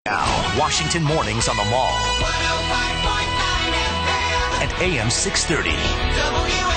Now, Washington mornings on the Mall. 105.9 FM. And AM 630. WMAL.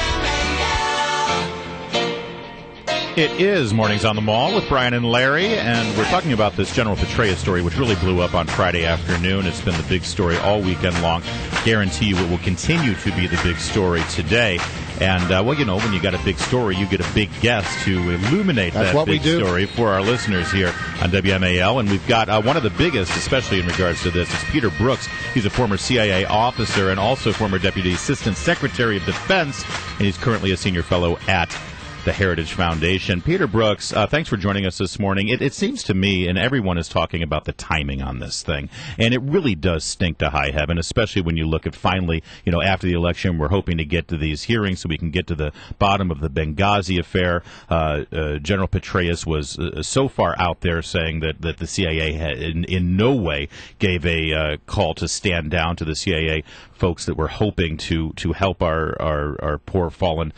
It is Mornings on the Mall with Brian and Larry, and we're talking about this General Petraeus story, which really blew up on Friday afternoon. It's been the big story all weekend long. Guarantee you it will continue to be the big story today. And, well, you know, when you got a big story, you get a big guest to illuminate that big story for our listeners here on WMAL. And we've got one of the biggest, especially in regards to this, is Peter Brookes. He's a former CIA officer and also former Deputy Assistant Secretary of Defense, and he's currently a senior fellow at the Heritage Foundation. Peter Brookes, thanks for joining us this morning. It seems to me, and everyone is talking about the timing on this thing, and it really does stink to high heaven, especially when you look at finally, you know, after the election, we're hoping to get to these hearings so we can get to the bottom of the Benghazi affair. General Petraeus was so far out there saying that the CIA had in no way gave a call to stand down to the CIA folks that were hoping to help our poor fallen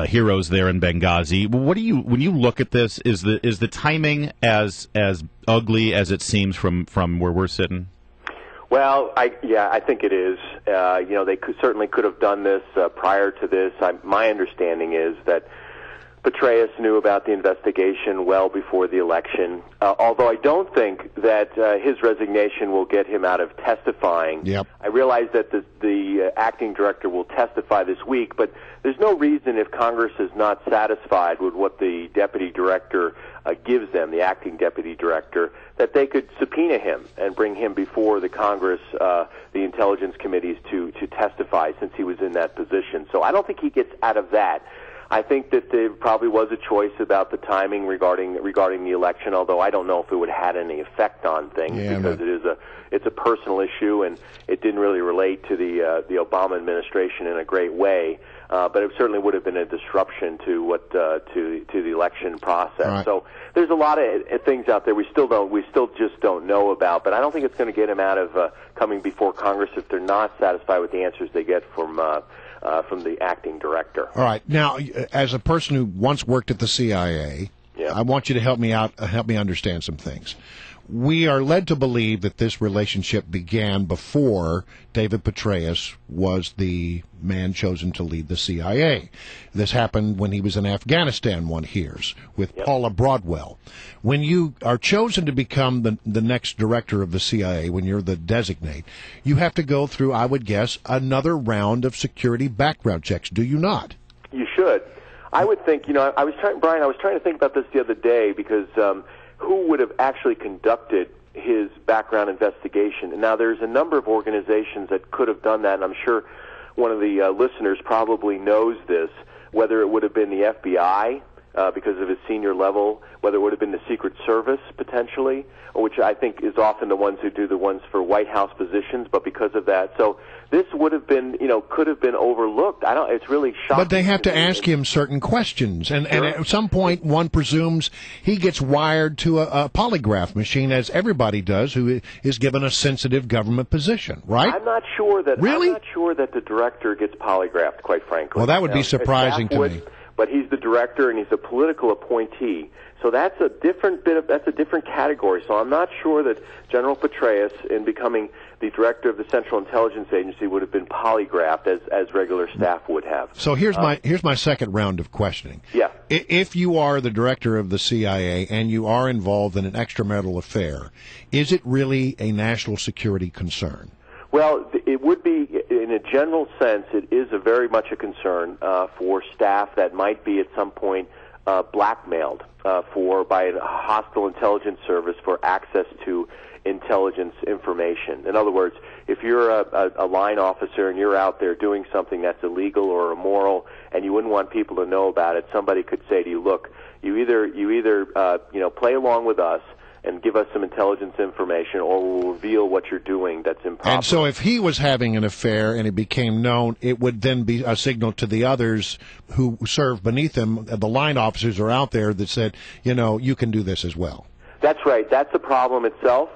heroes there in Benghazi. What do you, when you look at this, is the timing as ugly as it seems from where we're sitting? Well, I think it is. You know, they certainly could have done this prior to this. My understanding is that Petraeus knew about the investigation well before the election, although I don't think that his resignation will get him out of testifying. Yep. I realize that the acting director will testify this week, but there's no reason, if Congress is not satisfied with what the deputy director gives them, the acting deputy director, that they could subpoena him and bring him before the Congress, the intelligence committees to testify, since he was in that position. So I don't think he gets out of that. I think that there probably was a choice about the timing regarding the election, although I don't know if it would have had any effect on things, because it's a personal issue, and it didn't really relate to the Obama administration in a great way. But it certainly would have been a disruption to the election process. Right. So there's a lot of things out there we still just don't know about. But I don't think it's going to get them out of coming before Congress if they're not satisfied with the answers they get from the acting director. All right. Now, as a person who once worked at the CIA, I want you to help me out, help me understand some things. We are led to believe that this relationship began before David Petraeus was the man chosen to lead the CIA. This happened when he was in Afghanistan, one hears, with Paula Broadwell. When you are chosen to become the next director of the CIA, when you're the designate, you have to go through, I would guess, another round of security background checks, do you not? You should. I would think, you know, Brian, I was trying to think about this the other day, because who would have actually conducted his background investigation? And now there's a number of organizations that could have done that, and I'm sure one of the listeners probably knows this, whether it would have been the FBI because of his senior level, whether it would have been the Secret Service potentially, which I think is often the ones who do the ones for White House positions, but because of that. So this would have been, you know, could have been overlooked. It's really shocking. But they have to ask him certain questions, and at some point one presumes he gets wired to a polygraph machine, as everybody does who is given a sensitive government position, right? I'm not sure that the director gets polygraphed, quite frankly. Well, that would be surprising to me. But he's the director, and he's a political appointee. So that's a different category. So I'm not sure that General Petraeus, in becoming the director of the Central Intelligence Agency, would have been polygraphed as regular staff would have. So here's my second round of questioning. Yeah. If you are the director of the CIA and you are involved in an extramarital affair, is it really a national security concern? Well, it would be, in a general sense, it is very much a concern for staff that might be at some point blackmailed by a hostile intelligence service for access to intelligence information. In other words, if you're a line officer and you're out there doing something that's illegal or immoral, and you wouldn't want people to know about it, somebody could say to you, "Look, you either play along with us and give us some intelligence information, or we'll reveal what you're doing that's improper." And so if he was having an affair and it became known, it would then be a signal to the others who serve beneath him. The line officers are out there that said, you know, you can do this as well. That's right. That's the problem itself.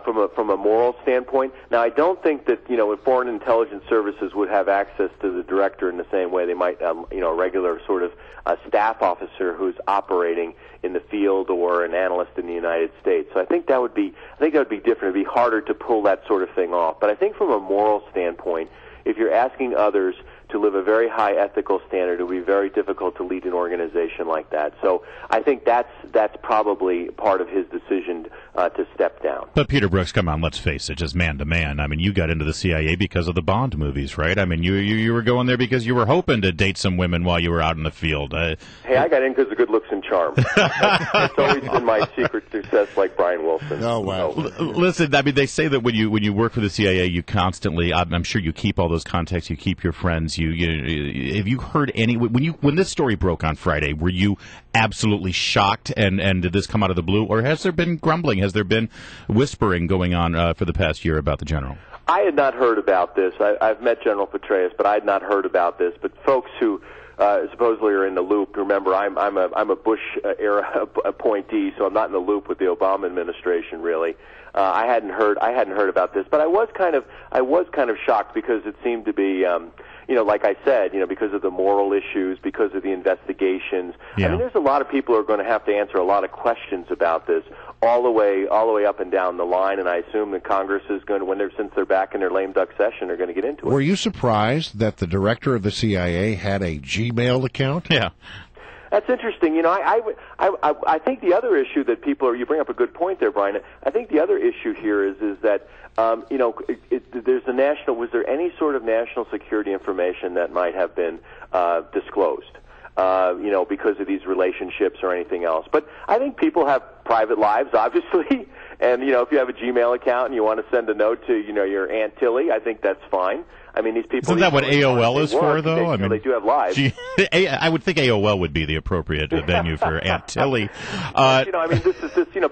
from a moral standpoint. Now, I don't think that foreign intelligence services would have access to the director in the same way they might a regular sort of staff officer who's operating in the field or an analyst in the United States. So I think that would be different. It'd be harder to pull that sort of thing off. But I think from a moral standpoint, if you're asking others to live a very high ethical standard, it would be very difficult to lead an organization like that. So I think that's probably part of his decision to step down. But Peter Brookes, come on, let's face it, just man to man. I mean, you got into the CIA because of the Bond movies, right? I mean, you were going there because you were hoping to date some women while you were out in the field. Hey, I got in because of good looks and charm. It's always been my secret success, like Brian Wilson. Oh, wow. So. Listen, I mean, they say that when you work for the CIA, you constantly, I'm sure you keep all those contacts, you keep your friends. Have you heard any when this story broke on Friday? Were you absolutely shocked, and did this come out of the blue, or has there been grumbling? Has there been whispering going on for the past year about the general? I had not heard about this. I've met General Petraeus, but I had not heard about this. But folks who supposedly are in the loop, remember, I'm a Bush era appointee, so I'm not in the loop with the Obama administration really. I hadn't heard about this, but I was kind of shocked because it seemed to be. Like I said, because of the moral issues, because of the investigations. Yeah. I mean, there's a lot of people who are going to have to answer a lot of questions about this all the way up and down the line, and I assume that Congress is going to, since they're back in their lame duck session, they're going to get into it. Were you surprised that the director of the CIA had a Gmail account? Yeah. That's interesting. I think the other issue that you bring up a good point there, Brian. I think the other issue here is that was there any sort of national security information that might have been disclosed? Because of these relationships or anything else. But I think people have private lives, obviously, and if you have a Gmail account and you want to send a note to your Aunt Tilly, I think that's fine. I mean, these people. Isn't that what AOL is for, though? They do have lives. I would think AOL would be the appropriate venue for Aunt Tilly.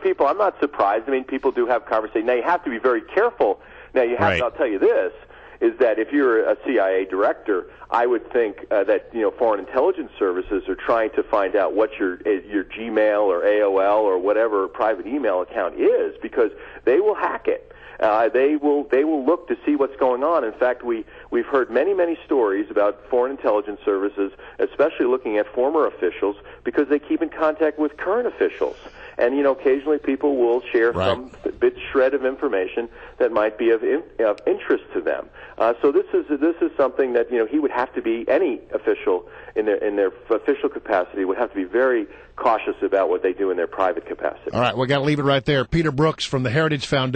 People. I'm not surprised. I mean, people do have conversations. Now, you have to be very careful. Now, you have. Right. I'll tell you this: is that if you're a CIA director, I would think that foreign intelligence services are trying to find out what your Gmail or AOL or whatever private email account is, because they will hack it. They will look to see what's going on. In fact, we've heard many stories about foreign intelligence services, especially looking at former officials, because they keep in contact with current officials. And occasionally people will share some bit shred of information that might be of interest to them. So this is something that he would have to be, any official in their official capacity would have to be very cautious about what they do in their private capacity. All right, we got to leave it right there. Peter Brookes from the Heritage Foundation.